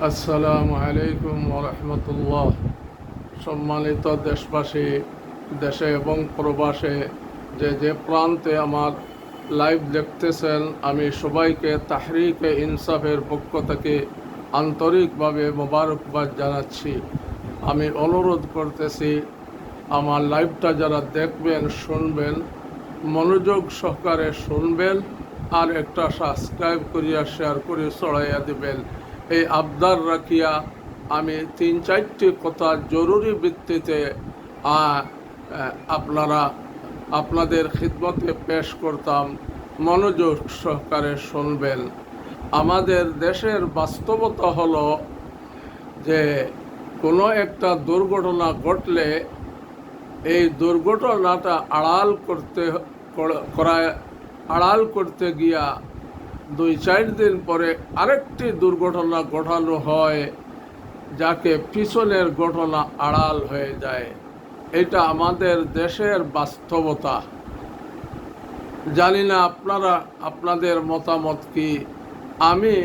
আসসালামু আলাইকুম ওয়া রাহমাতুল্লাহ। সম্মানিত দেশবাসী, দেশে এবং প্রবাসে যে যে প্রান্তে আমার লাইভ দেখতেছেন, আমি সবাইকে তাহরিকে ইনসাফের পক্ষ থেকে আন্তরিকভাবে মোবারকবাদ জানাচ্ছি। আমি অনুরোধ করতেছি, আমার লাইভটা যারা দেখবেন, শুনবেন, মনোযোগ সহকারে শুনবেন, আর একটা সাবস্ক্রাইব করিয়া শেয়ার করে ছড়াইয়া দিবেন। এই আবদার রাখিয়া আমি 3-4টি কথা জরুরি ভিত্তিতে আপনারা আপনাদের খিদমতে পেশ করতাম। মনোযোগ সহকারে শুনবেন। আমাদের দেশের বাস্তবতা হলো যে কোনো একটা দুর্ঘটনা ঘটলে এই দুর্ঘটনাটা আড়াল করতে গিয়া 2-4 দিন পরে আরেকটি দুর্ঘটনা ঘটানো হয়, যাকে পিছনের ঘটনা আড়াল হয়ে যায়। এটা আমাদের দেশের বাস্তবতা। জানি না আপনাদের মতামত কি। আমি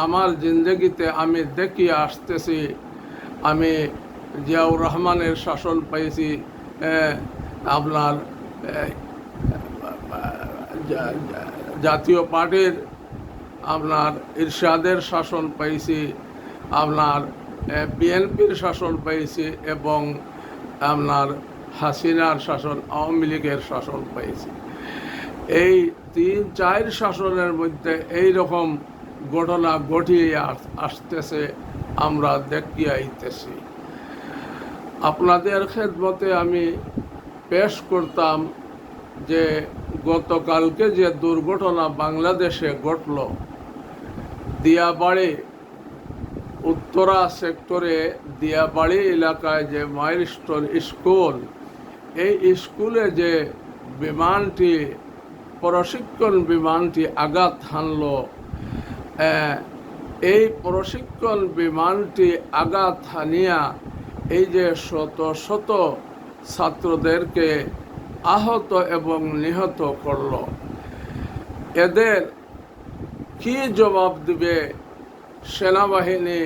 আমার জিন্দগিতে আমি দেখিয়ে আসতেছি। আমি জিয়াউর রহমানের শাসন পাইছি, আপনার জাতীয় পার্টির আপনার ইরশাদের শাসন পাইছি, আপনার বিএনপির শাসন পাইছি, এবং আপনার হাসিনার শাসন, আওয়ামী লীগের শাসন পাইছি। এই 3-4 শাসনের মধ্যে এই রকম ঘটনা ঘটিয়ে আসতেছে, আমরা দেখিয়ে আইতেছি। আপনাদের খেদমতে আমি পেশ করতাম যে গতকালকে যে দুর্ঘটনা বাংলাদেশে ঘটল, দিয়াবাড়ি উত্তরা সেক্টরে দিয়াবাড়ি এলাকায় যে মাইলস্টোন স্কুল, এই স্কুলে যে বিমানটি, প্রশিক্ষণ বিমানটি আঘাত হানল, এই প্রশিক্ষণ বিমানটি আঘাত হানিয়া এই যে শত শত ছাত্রদেরকে আহত এবং নিহত করল, এদের কি জবাব দিবে সেনাবাহিনী,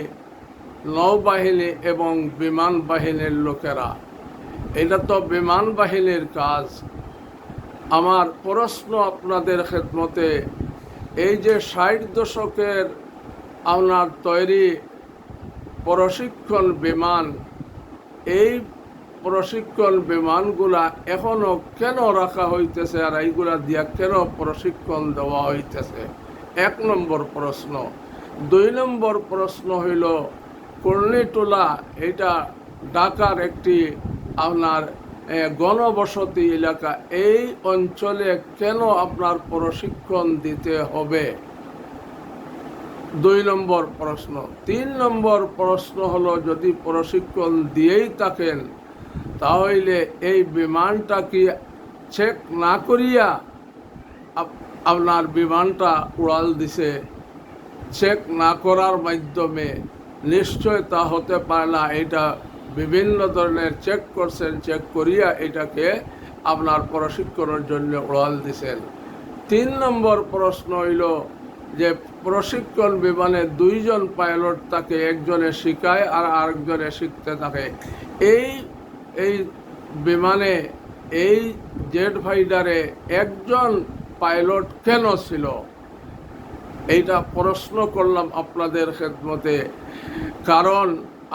নৌবাহিনী এবং বিমান বাহিনীর লোকেরা? এটা তো বিমান বাহিনীর কাজ। আমার প্রশ্ন আপনাদের খেদমতে, এই যে 60 দশকের আপনার তৈরি প্রশিক্ষণ বিমান, এই প্রশিক্ষণ বিমানগুলা এখনো কেন রাখা হইতেছে, আর এইগুলা দিয়া কেন প্রশিক্ষণ দেওয়া হইতেছে? 1 নম্বর প্রশ্ন। 2 নম্বর প্রশ্ন হইল, কর্ণীটোলা, এটা ঢাকার একটি আপনার গণবসতি এলাকা, এই অঞ্চলে কেন আপনার প্রশিক্ষণ দিতে হবে? 2 নম্বর প্রশ্ন। 3 নম্বর প্রশ্ন হলো, যদি প্রশিক্ষণ দিয়েই থাকেন, তাহলে এই বিমানটা কি চেক না করিয়া আপনার বিমানটা উড়াল দিছে? চেক না করার মাধ্যমে নিশ্চয় তা হতে পারে না। এটা বিভিন্ন ধরনের চেক করছেন, চেক করিয়া এটাকে আপনার প্রশিক্ষণের জন্য উড়াল দিছেন। 3 নম্বর প্রশ্ন হইল যে প্রশিক্ষণ বিমানে 2 জন পাইলট থাকে, একজনে শিখায় আর আরেকজনে শিখতে থাকে। এই বিমানে, এই জেট ফাইটারে একজন পাইলট কেন ছিল? এইটা প্রশ্ন করলাম আপনাদের খেদমতে। কারণ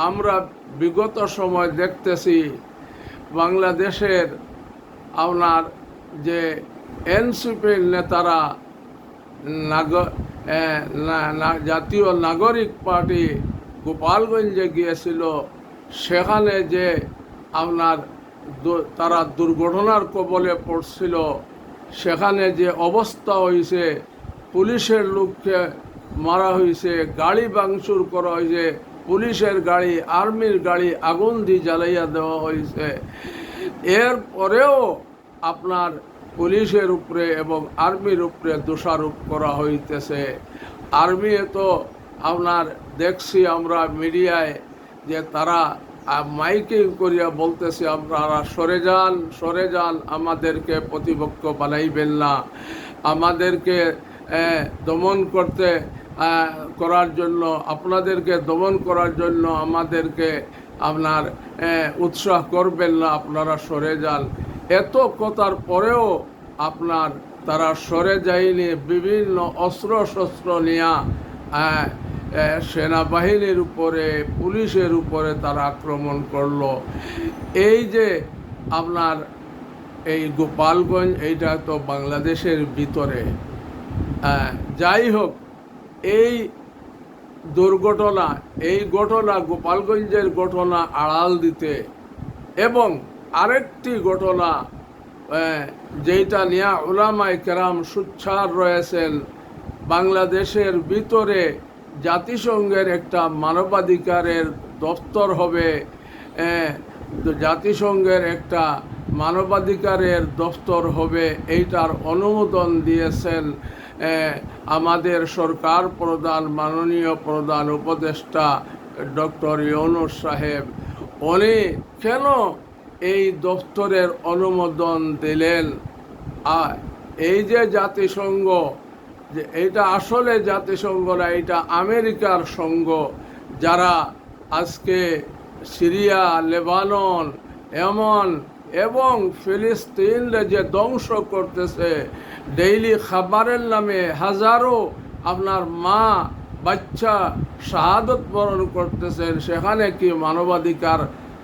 আমরা বিগত সময় দেখতেছি বাংলাদেশের আপনার যে এনসিপির নেতারা জাতীয় নাগরিক পার্টি গোপালগঞ্জে গিয়েছিল, সেখানে যে আপনার তারা দুর্ঘটনার কবলে পড়ছিল, সেখানে যে অবস্থা হয়েছে, পুলিশের লোককে মারা হয়েছে, গাড়ি ভাঙচুর করা হয়েছে, পুলিশের গাড়ি, আর্মির গাড়ি আগুন দিয়ে জ্বালাইয়া দেওয়া হয়েছে। এরপরেও আপনার পুলিশের উপরে এবং আর্মির উপরে দোষারোপ করা হইতেছে। আর্মি তো আপনার দেখছি আমরা মিডিয়ায় যে তারা মাইকিং করিয়া বলতেছে, আপনারা সরে যান, আমাদেরকে প্রতিপক্ষ বানাইবেন না, আমাদেরকে দমন করতে করার জন্য, আপনাদেরকে দমন করার জন্য আমাদেরকে আপনার উৎসাহ করবেন না, আপনারা সরে যান। এত কথার পরেও আপনার তারা সরে যায়নি, বিভিন্ন অস্ত্র শস্ত্র নিয়ে সেনাবাহিনীর উপরে, পুলিশের উপরে তারা আক্রমণ করলো। এই যে আপনার এই গোপালগঞ্জ, এইটা তো বাংলাদেশের ভিতরে। যাই হোক, এই দুর্ঘটনা, এই ঘটনা, গোপালগঞ্জের ঘটনা আড়াল দিতে এবং আরেকটি ঘটনা যেটা নিয়ে উলামায়ে কেরাম সুচ্চার রয়েছেন, বাংলাদেশের ভিতরে জাতিসংঘের একটা মানবাধিকারের দপ্তর হবে, জাতিসংঘের একটা মানবাধিকারের দপ্তর হবে, এইটার অনুমোদন দিয়েছেন আমাদের সরকার প্রধান, মাননীয় প্রধান উপদেষ্টা ডক্টর ইউনূস সাহেব। উনি কেন এই দপ্তরের অনুমোদন দিলেন? এই যে জাতিসংঘ, যে এইটা আসলে জাতিসংঘ না, এটা আমেরিকার সংঘ, যারা আজকে সিরিয়া, লেবানন, ইয়েমেন এবং ফিলিস্তিনরে যে ধ্বংস করতেছে, ডেইলি খাবারের নামে হাজারো আপনার মা বাচ্চা শাহাদত বরণ করতেছেন, সেখানে কি মানবাধিকার,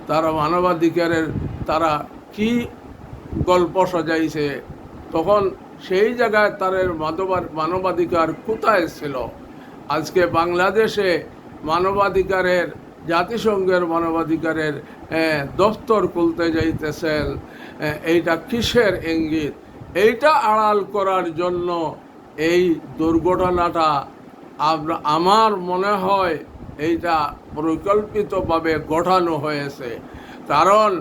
তারা মানবাধিকারের তারা কি গল্প সাজাইছে? তখন সেই জায়গায় তাদের মানবাধিকার কোথায় ছিল? আজকে বাংলাদেশে মানবাধিকারের, জাতিসংঘের মানবাধিকারের দপ্তর খুলতে যাইতেছেন, এইটা কিসের ইঙ্গিত? এইটা আড়াল করার জন্য এই দুর্ঘটনাটা আমার মনে হয় এইটা পরিকল্পিতভাবে ঘটানো হয়েছে। কারণ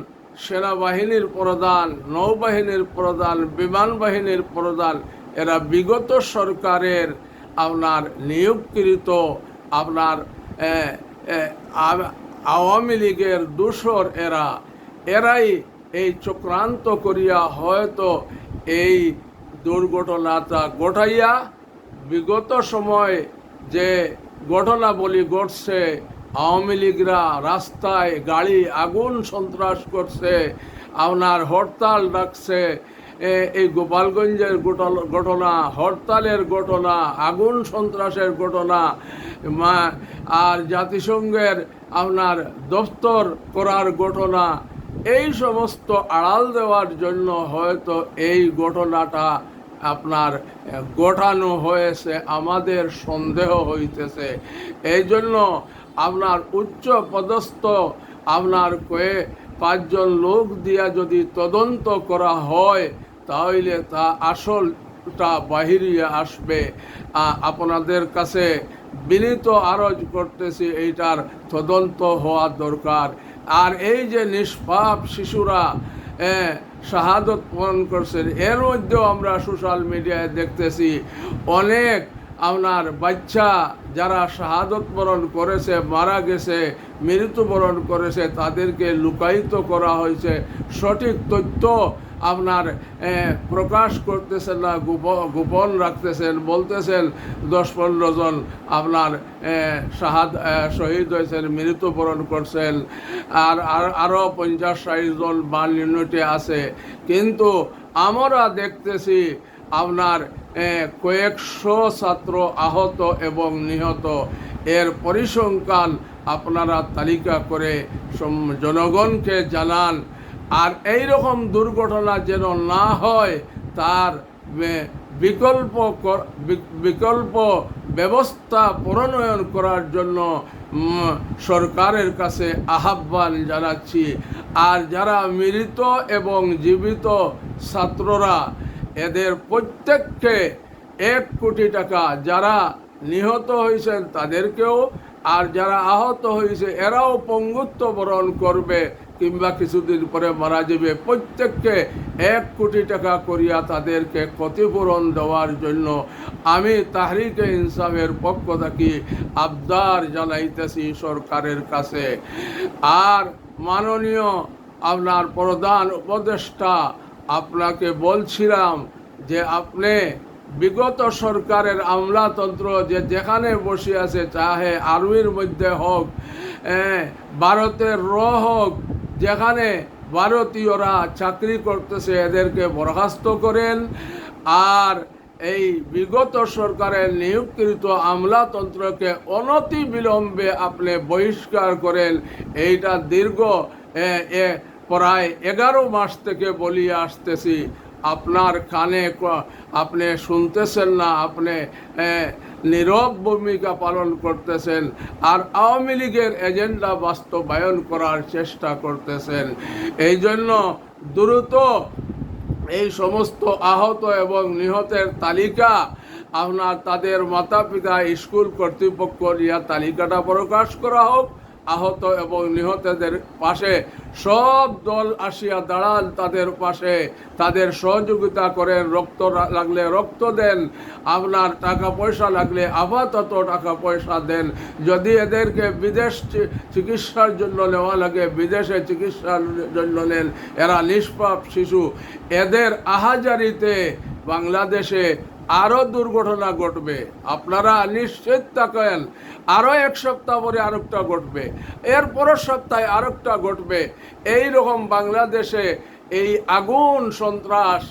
সেনাবাহিনীর প্রধান, নৌবাহিনীর প্রধান, বিমান বাহিনীর প্রধান, এরা বিগত সরকারের আপনার নিয়োগকৃত আপনার আওয়ামী লীগের দূষর, এরাই এই চক্রান্ত করিয়া হয়তো এই দুর্ঘটনাটা ঘটাইয়া বিগত সময় যে ঘটনাবলী ঘটছে, আওয়ামী লীগরা রাস্তায় গাড়ি আগুন সন্ত্রাস করছে, আপনার হরতাল ডাকছে, এই গোপালগঞ্জের ঘটনা, হরতালের ঘটনা, আগুন সন্ত্রাসের ঘটনা, আর জাতিসংঘের আপনার দপ্তর করার ঘটনা, এই সমস্ত আড়াল দেওয়ার জন্য হয়তো এই ঘটনাটা আপনার ঘটানো হয়েছে, আমাদের সন্দেহ হইতেছে। এই জন্য আপনার উচ্চ পদস্থ আপনার পাঁচজন লোক দিয়া যদি তদন্ত করা হয়, তাহলে তা আসলটা বাহিরিয়ে আসবে। আপনাদের কাছে বিনীত আরজ করতেছি, এইটার তদন্ত হওয়া দরকার। আর এই যে নিষ্পাপ শিশুরা শাহাদত বরণ করছেন, এর মধ্যেও আমরা সোশ্যাল মিডিয়ায় দেখতেছি অনেক আপনার বাচ্চা যারা শাহাদত বরণ করেছে, মারা গেছে, মৃত্যুবরণ করেছে, তাদেরকে লুকায়িত করা হয়েছে। সঠিক তথ্য আপনার প্রকাশ করতেছেন না, গোপন রাখতেছেন, বলতেছেন 10-15 জন আপনার শহীদ হয়েছেন, মৃত্যুবরণ করছেন, আর আরও 50-60 জন বার্ন ইউনিটে আছে। কিন্তু আমরা দেখতেছি আপনার কয়েকশো ছাত্র আহত এবং নিহত। এর পরিসংখ্যান আপনারা তালিকা করে জনগণকে জানান। আর এই রকম দুর্ঘটনা যেন না হয়, তার বিকল্প ব্যবস্থা প্রণয়ন করার জন্য সরকারের কাছে আহ্বান জানাচ্ছি। আর যারা মৃত এবং জীবিত ছাত্ররা, এদের প্রত্যেককে 1 কোটি টাকা, যারা নিহত হয়েছেন তাদেরকেও, আর যারা আহত হয়েছে এরাও পঙ্গুত্ব বরণ করবে কিংবা কিছুদিন পরে মারা যাবে, প্রত্যেককে 1 কোটি টাকা করিয়া তাদেরকে ক্ষতিপূরণ দেওয়ার জন্য আমি তাহরিকে ইনসাফের পক্ষ থেকে আবদার জানাইতেছি সরকারের কাছে। আর মাননীয় আপনার প্রধান উপদেষ্টা, আপনাকে বলছিলাম যে আপনি বিগত সরকারের আমলাতন্ত্র যেখানে বসে আছে, চাহে আর্মির মধ্যে হোক, ভারতের হোক, যেখানে ভারতীয়রা চাকরি করতেছে এদেরকে বরখাস্ত করেন। আর এই বিগত সরকারের নিয়োগকৃত আমলাতন্ত্রকে অনতি বিলম্বে আপনি বহিষ্কার করেন। এইটা দীর্ঘ প্রায় 11 মাস থেকে বলিয়ে আসতেছি, আপনার কানে আপনি শুনতেছেন না, আপনি নীরব ভূমিকা পালন করতেছেন আর আওয়ামী লীগের এজেন্ডা বাস্তবায়ন করার চেষ্টা করতেছেন। এই জন্য দ্রুত এই সমস্ত আহত এবং নিহতের তালিকা আপনার তাদের মাতা পিতা, স্কুল কর্তৃপক্ষ নিয়ে তালিকাটা প্রকাশ করা হোক। আহত এবং নিহতদের পাশে সব দল আসিয়া দাঁড়ান, তাদের পাশে, তাদের সহযোগিতা করেন। রক্ত লাগলে রক্ত দেন, আপনার টাকা পয়সা লাগলে আপাতত টাকা পয়সা দেন। যদি এদেরকে বিদেশ চিকিৎসার জন্য নেওয়া লাগে, বিদেশে চিকিৎসার জন্য নেন। এরা নিষ্পাপ শিশু। এদের আহাজারিতে বাংলাদেশে আরও দুর্ঘটনা ঘটবে, আপনারা নিশ্চিত থাকেন। আরও 1 সপ্তাহ পরে আরেকটা ঘটবে, এর পরের সপ্তাহে আরেকটা ঘটবে। এই রকম বাংলাদেশে এই আগুন সন্ত্রাস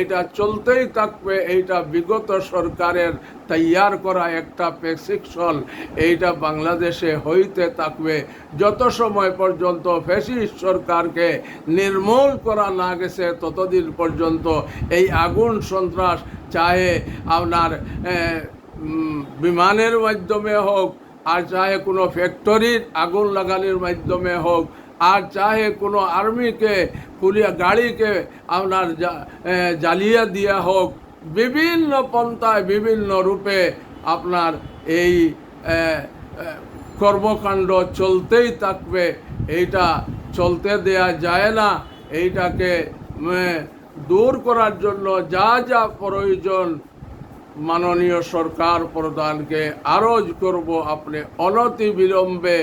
এটা চলতেই থাকবে। এইটা বিগত সরকারের তৈয়ার করা একটা প্রেসক্রিপশন, এইটা বাংলাদেশে হইতে থাকবে যত সময় পর্যন্ত ফ্যাসিস্ট সরকারকে নির্মূল করা না গেছে, ততদিন পর্যন্ত এই আগুন সন্ত্রাস, চাহে আপনার বিমানের মাধ্যমে হোক, আর চাহে কোনো ফ্যাক্টরির আগুন লাগানোর মাধ্যমে হোক, আর চাহে কোনো আর্মিকে গাড়িকে আপনার জ্বালিয়ে দেওয়া হোক, বিভিন্ন পন্থায় বিভিন্ন রূপে আপনার এই কর্মকাণ্ড চলতেই থাকবে। এইটা চলতে দেয়া যায় না। এইটাকে দূর করার জন্য যা যা প্রয়োজন মাননীয় সরকার প্রধানকে আরজ করব, আপনি অনতি বিলম্বে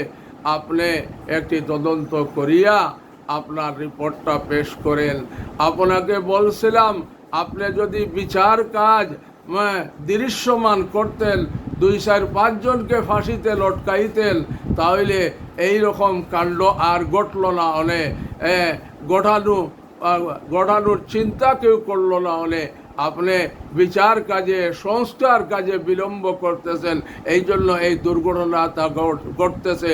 আপনি একটি তদন্ত করিয়া আপনার রিপোর্টটা পেশ করেন। আপনাকে বলছিলাম, আপনি যদি বিচার কাজ দৃশ্যমান করতেন, 2-4-5 জনকে ফাঁসিতে লটকাইতেন, তাহলে এই রকম কাণ্ড আর ঘটল না। অনেক ঘটানোর চিন্তা কেউ করলো না। অনেক আপনি বিচার কাজে, সংস্কার কাজে বিলম্ব করতেছেন, এই জন্য এই দুর্ঘটনাটা ঘটতেছে।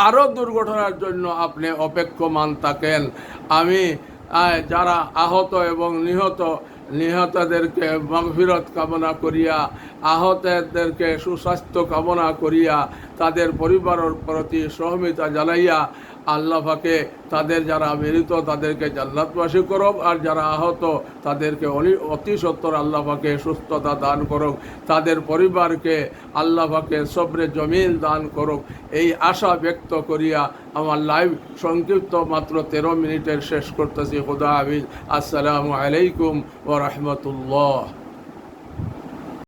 আরও দুর্ঘটনার জন্য আপনি অপেক্ষমান থাকেন। আমি যারা আহত এবং নিহতদেরকে মাগফিরত কামনা করিয়া, আহতদেরকে সুস্বাস্থ্য কামনা করিয়া, তাদের পরিবারের প্রতি সহমর্মিতা জানাইয়া আল্লাহ পাকে তাদের যারা মৃত তাদেরকে জান্নাতবাসী করুক, আর যারা আহত তাদেরকে অতি সত্বর আল্লাহ পাকে সুস্থতা দান করুক, তাদের পরিবারকে আল্লাহ পাকে সবরে জমিল দান করুক, এই আশা ব্যক্ত করিয়া আমার লাইভ সংক্ষিপ্ত মাত্র 13 মিনিটের শেষ করতেছি। খুদা হাফিজ। আসসালামু আলাইকুম ওয়া রাহমাতুল্লাহ।